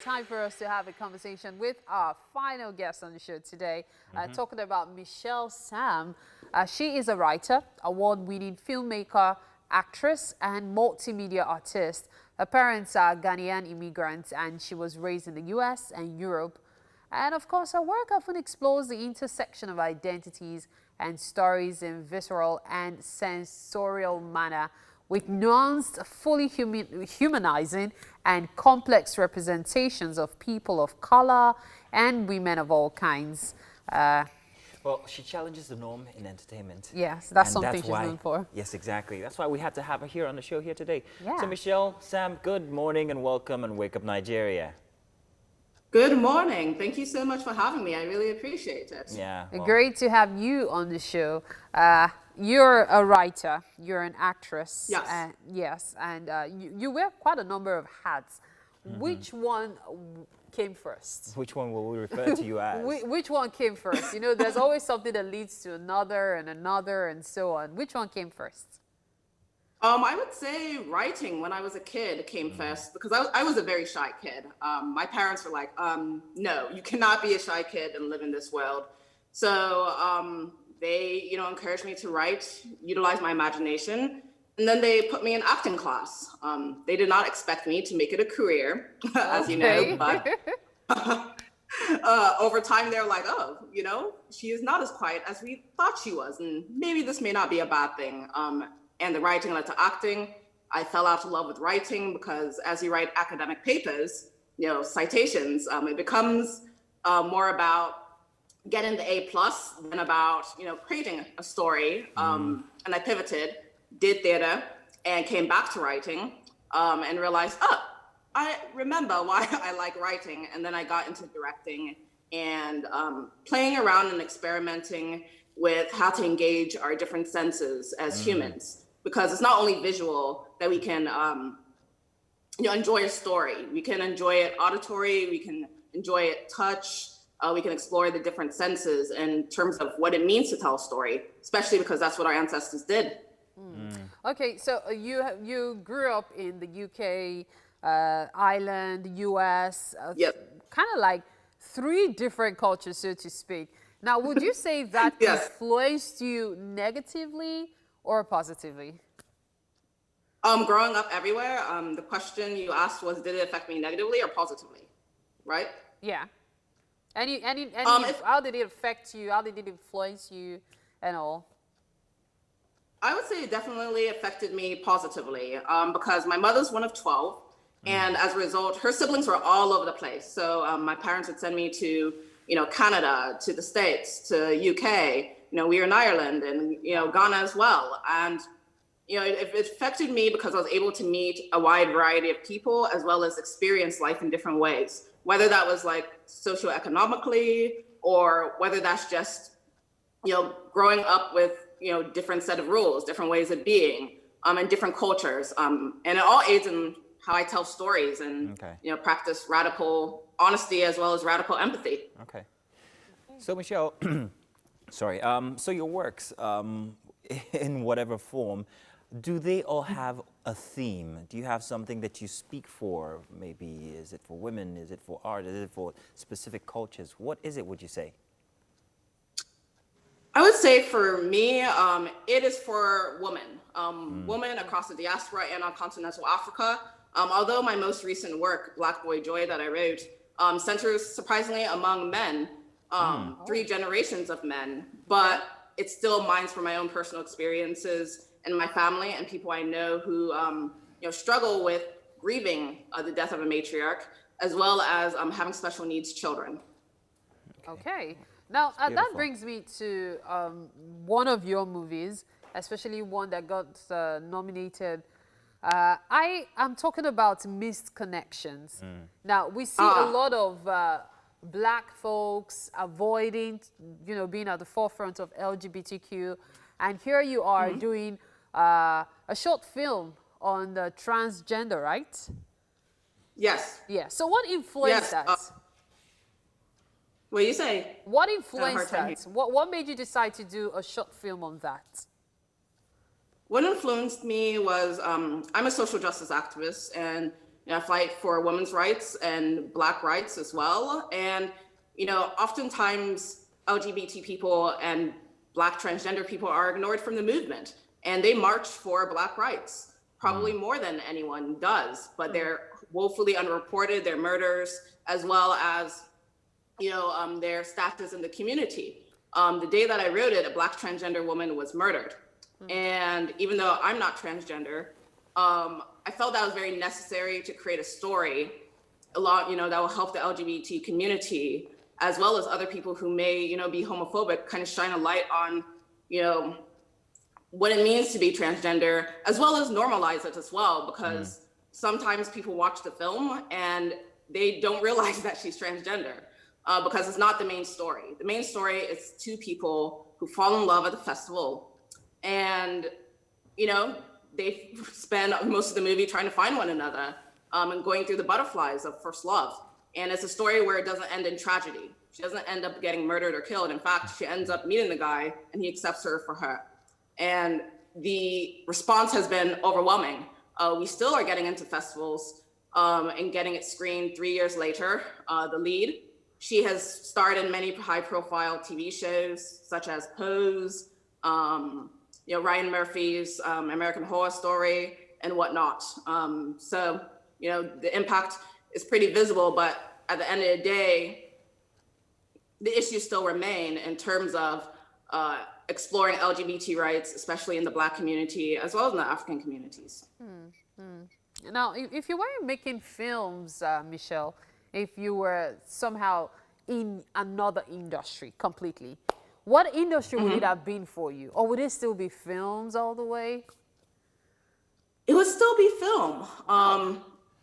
Time for us to have a conversation with our final guest on the show today, talking about Michelle Sam. She is a writer, award-winning filmmaker, actress, and multimedia artist. Her parents are Ghanaian immigrants, and she was raised in the US and Europe. And of course, her work often explores the intersection of identities and stories in visceral and sensorial manner, with nuanced, fully humanizing and complex representations of people of color and women of all kinds. Well, she challenges the norm in entertainment. Yes, that's something she's known for. Yes, exactly. That's why we had to have her here on the show here today. Yeah. So Michelle, Sam, good morning and welcome and Wake Up Nigeria. Good morning. Thank you so much for having me. I really appreciate it. Yeah. Well, Great to have you on the show. You're a writer, you're an actress. Yes. Yes, and you wear quite a number of hats. Which one came first? which one will we refer to you as? Which one came first? You know, there's always something that leads to another and so on. Which one came first? I would say writing when I was a kid came first because I was a very shy kid. My parents were like, no, you cannot be a shy kid and live in this world. So they, encouraged me to write, utilize my imagination. And then they put me in acting class. They did not expect me to make it a career, as you know, but over time they're like, oh, she is not as quiet as we thought she was. And maybe this may not be a bad thing. And the writing led to acting. I fell out of love with writing because as you write academic papers, citations, it becomes more about getting the A+ than about, creating a story. And I pivoted, did theater, and came back to writing and realized, I remember why I like writing. And then I got into directing and playing around and experimenting with how to engage our different senses as humans. Because it's not only visual that we can enjoy a story. We can enjoy it auditory, we can enjoy it touch, we can explore the different senses in terms of what it means to tell a story, especially because that's what our ancestors did. Okay, so you grew up in the UK, Ireland, US, Yep. kind of like three different cultures, so to speak. Now, would you say that Yes. influenced you negatively or positively? Growing up everywhere, the question you asked was, did it affect me negatively or positively, right? Yeah. Any If- how did it affect you? How did it influence you and all? I would say it definitely affected me positively because my mother's one of 12. And as a result, her siblings were all over the place. So my parents would send me to, Canada, to the States, to UK. We were in Ireland and, Ghana as well. And, it affected me because I was able to meet a wide variety of people as well as experience life in different ways, whether that was like socioeconomically or whether that's just, growing up with, different set of rules, different ways of being, and different cultures. And it all aids in how I tell stories and, practice radical honesty as well as radical empathy. Okay. So Michelle, sorry. So your works, in whatever form, do they all have a theme? Do you have something that you speak for? Maybe is it for women? Is it for art? Is it for specific cultures? What is it, would you say? I would say for me, it is for women, women across the diaspora and on continental Africa. Although my most recent work, Black Boy Joy, that I wrote, centers surprisingly among men, 3 generations of men, but it's still mines from my own personal experiences and my family and people I know who, struggle with grieving the death of a matriarch, as well as having special needs children. Okay. Now, that beautiful. brings me to one of your movies, especially one that got nominated. I am talking about Missed Connections. Now, we see a lot of Black folks avoiding, being at the forefront of LGBTQ. And here you are doing a short film on the transgender, right? Yes. Yeah. So what influenced that? What do you say? What influenced hard that? What made you decide to do a short film on that? What influenced me was I'm a social justice activist, and I fight for women's rights and Black rights as well. And, oftentimes LGBT people and Black transgender people are ignored from the movement, and they march for Black rights, probably more than anyone does, but they're woefully underreported, their murders, as well as, their status in the community. The day that I wrote it, a Black transgender woman was murdered. And even though I'm not transgender, I felt that was very necessary to create a story that will help the LGBT community, as well as other people who may, be homophobic, kind of shine a light on, what it means to be transgender, as well as normalize it as well, because sometimes people watch the film and they don't realize that she's transgender, because it's not the main story. The main story is two people who fall in love at the festival, and, they spend most of the movie trying to find one another, and going through the butterflies of first love. And it's a story where it doesn't end in tragedy. She doesn't end up getting murdered or killed. In fact, she ends up meeting the guy and he accepts her for her. And the response has been overwhelming. We still are getting into festivals and getting it screened 3 years later. The lead, she has starred in many high-profile TV shows such as Pose, Ryan Murphy's American Horror Story, and whatnot. So, the impact is pretty visible, but at the end of the day, the issues still remain in terms of exploring LGBT rights, especially in the Black community, as well as in the African communities. Now, if you were making films, Michelle, if you were somehow in another industry completely, what industry would it have been for you? Or would it still be films all the way? It would still be film.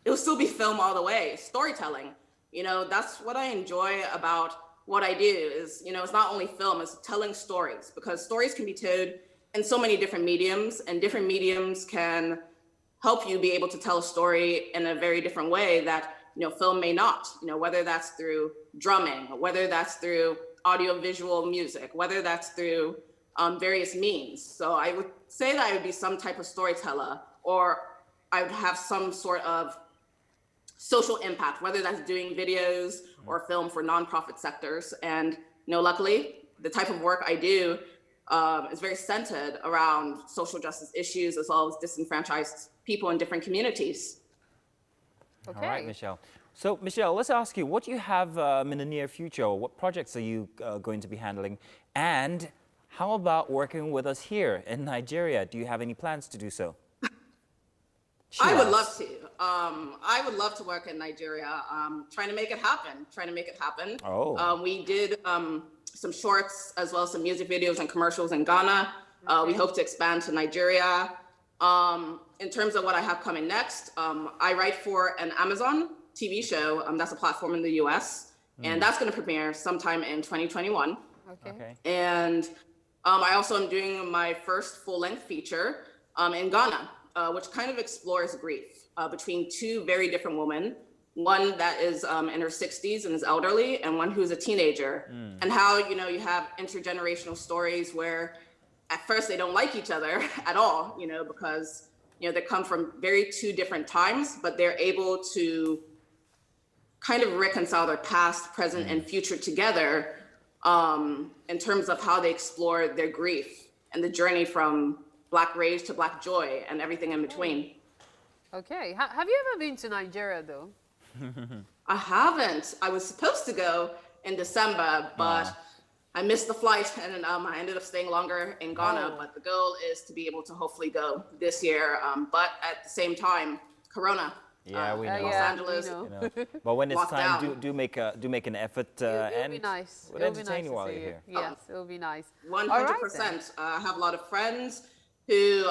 It would still be film all the way. Storytelling. That's what I enjoy about what I do is, it's not only film, it's telling stories, because stories can be told in so many different mediums, and different mediums can help you be able to tell a story in a very different way that, film may not, whether that's through drumming, whether that's through audiovisual music, whether that's through various means. So I would say that I would be some type of storyteller, or I would have some sort of social impact, whether that's doing videos or film for nonprofit sectors. And luckily, the type of work I do is very centered around social justice issues, as well as disenfranchised people in different communities. Okay. All right, Michelle. So, Michelle, let's ask you, what do you have in the near future? What projects are you going to be handling? And how about working with us here in Nigeria? Do you have any plans to do so? I would love to. I would love to work in Nigeria, trying to make it happen. Oh. We did some shorts as well as some music videos and commercials in Ghana. We hope to expand to Nigeria. In terms of what I have coming next, I write for an Amazon TV show. That's a platform in the US, and that's going to premiere sometime in 2021. Okay. And I also am doing my first full-length feature in Ghana, which kind of explores grief between two very different women, one that is in her 60s and is elderly, and one who's a teenager, and how, you have intergenerational stories where at first they don't like each other at all, because, they come from very two different times, but they're able to kind of reconcile their past, present, and future together in terms of how they explore their grief and the journey from Black rage to Black joy and everything in between. Okay. Have you ever been to Nigeria, though? I haven't. I was supposed to go in December, but I missed the flight, and I ended up staying longer in Ghana. But the goal is to be able to hopefully go this year. But at the same time, Corona. Yeah, we know. Los Angeles. You know. But when it's time, do make an effort It'll be nice. We'll entertain you while you're here. Yes, it'll be nice. 100%. I have a lot of friends who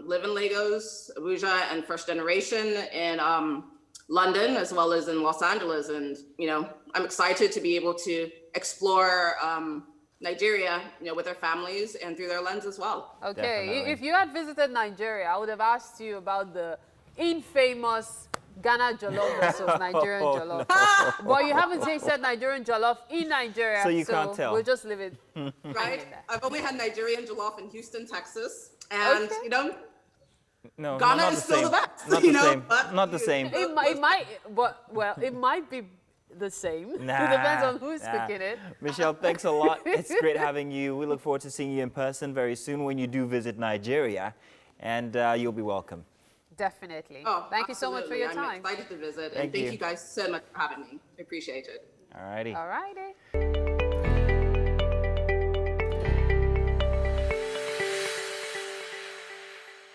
live in Lagos, Abuja, and first generation in London, as well as in Los Angeles. And, I'm excited to be able to explore Nigeria, with their families and through their lens as well. Okay. Definitely. If you had visited Nigeria, I would have asked you about the infamous Ghana jollof versus Nigerian jollof. But you haven't tasted Nigerian jollof in Nigeria, so you can't tell. We'll just leave it. Right? I've only had Nigerian jollof in Houston, Texas. And, No, Ghana not is the still same. the best. Not you the know, same. but Not the same. It might, but well, it might be the same. Nah, It depends on who's nah. cooking it. Michelle, thanks a lot. It's great having you. We look forward to seeing you in person very soon when you do visit Nigeria, and you'll be welcome. Definitely. Oh, Thank you so much for your absolutely. time. I'm excited to visit, Thank and thank you. you guys so much for having me. I appreciate it. All righty. All righty.